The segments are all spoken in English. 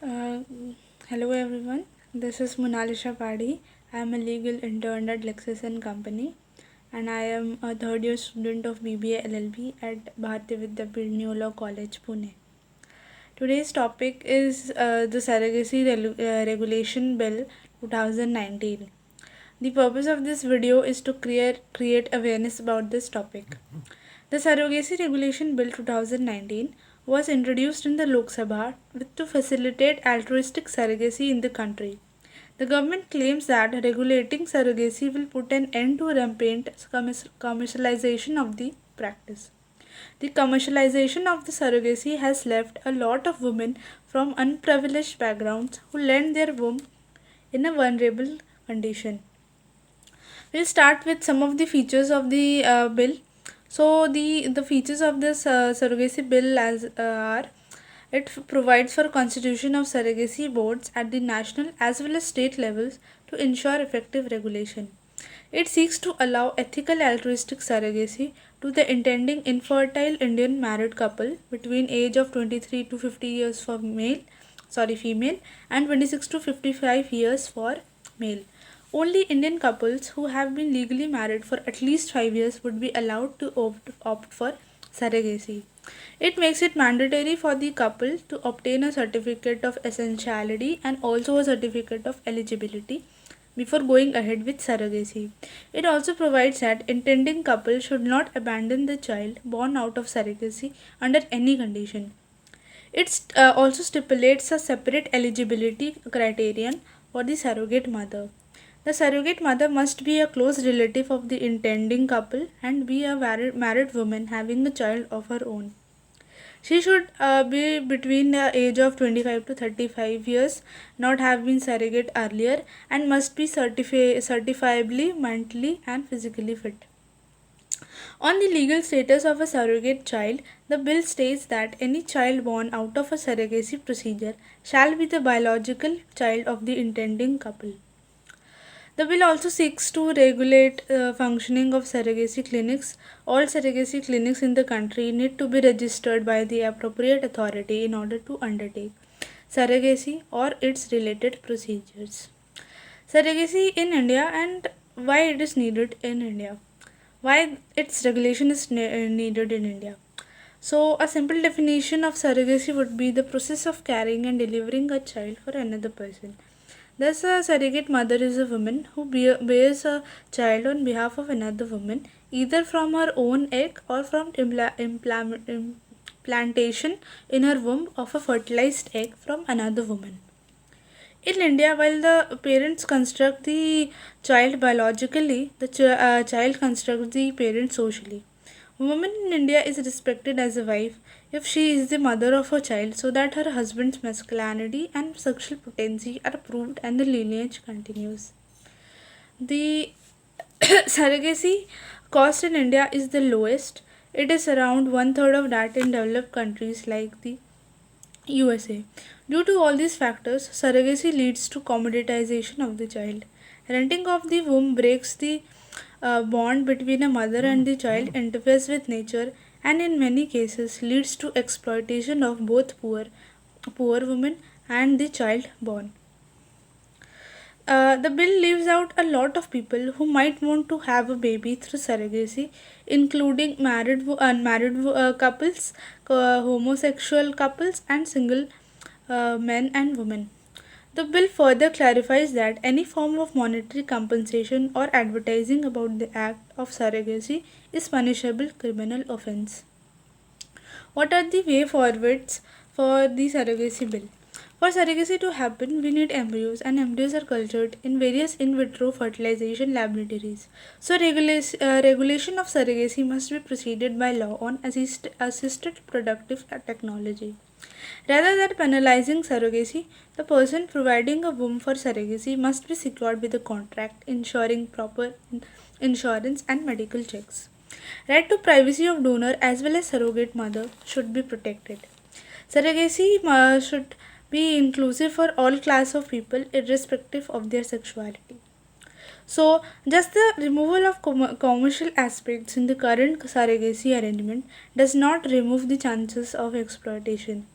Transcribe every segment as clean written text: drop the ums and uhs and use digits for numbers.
Uh, Hello everyone. This is Monalisha Padi. I am a legal intern at Lexis and Company, and I am a third year student of BBA LLB at Bharati Vidyapeeth New Law College, Pune. Today's topic is the Surrogacy Regulation Bill 2019. The purpose of this video is to create awareness about this topic. The Surrogacy Regulation Bill 2019 was introduced in the Lok Sabha to facilitate altruistic surrogacy in the country. The government claims that regulating surrogacy will put an end to rampant commercialization of the practice. The commercialization of the surrogacy has left a lot of women from unprivileged backgrounds who lend their womb in a vulnerable condition. We'll start with some of the features of the bill. So the features of this surrogacy bill are it provides for constitution of surrogacy boards at the national as well as state levels to ensure effective regulation. It seeks to allow ethical altruistic surrogacy to the intending infertile Indian married couple between age of 23 to 50 years for female, and 26 to 55 years for male. Only Indian couples who have been legally married for at least 5 years would be allowed to opt for surrogacy. It makes it mandatory for the couple to obtain a certificate of essentiality and also a certificate of eligibility before going ahead with surrogacy. It also provides that intending couple should not abandon the child born out of surrogacy under any condition. It also stipulates a separate eligibility criterion for the surrogate mother. The surrogate mother must be a close relative of the intending couple and be a married woman having a child of her own. She should be between the age of 25 to 35 years, not have been surrogate earlier, and must be certifiably mentally and physically fit. On the legal status of a surrogate child, the bill states that any child born out of a surrogacy procedure shall be the biological child of the intending couple. The bill also seeks to regulate functioning of surrogacy clinics. All surrogacy clinics in the country need to be registered by the appropriate authority in order to undertake surrogacy or its related procedures. Surrogacy in India and why it is needed in India. Why its regulation is needed in India. So, a simple definition of surrogacy would be the process of carrying and delivering a child for another person. Thus, a surrogate mother is a woman who bears a child on behalf of another woman, either from her own egg or from implantation in her womb of a fertilized egg from another woman. In India, while the parents construct the child biologically, the child constructs the parent socially. A woman in India is respected as a wife if she is the mother of a child so that her husband's masculinity and sexual potency are proved and the lineage continues. The surrogacy cost in India is the lowest. It is around one third of that in developed countries like the USA. Due to all these factors, surrogacy leads to commoditization of the child. Renting of the womb breaks the bond between a mother and the child, interferes with nature, and in many cases leads to exploitation of both poor women and the child born. The bill leaves out a lot of people who might want to have a baby through surrogacy, including unmarried couples, homosexual couples, and single men and women. The bill further clarifies that any form of monetary compensation or advertising about the act of surrogacy is punishable criminal offense. What are the way forwards for the surrogacy bill? For surrogacy to happen, we need embryos, and embryos are cultured in various in vitro fertilization laboratories. So, regulation of surrogacy must be preceded by law on assisted productive technology. Rather than penalizing surrogacy, the person providing a womb for surrogacy must be secured with a contract ensuring proper insurance and medical checks. Right to privacy of donor as well as surrogate mother should be protected. Surrogacy should be inclusive for all class of people irrespective of their sexuality. So, just the removal of commercial aspects in the current surrogacy arrangement does not remove the chances of exploitation.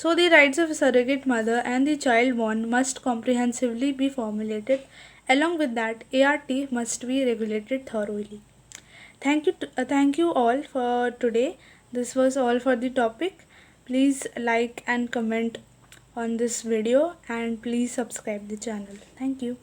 So, the rights of a surrogate mother and the child born must comprehensively be formulated. Along with that, ART must be regulated thoroughly. Thank you all for today. This was all for the topic. Please like and comment on this video and please subscribe the channel. Thank you.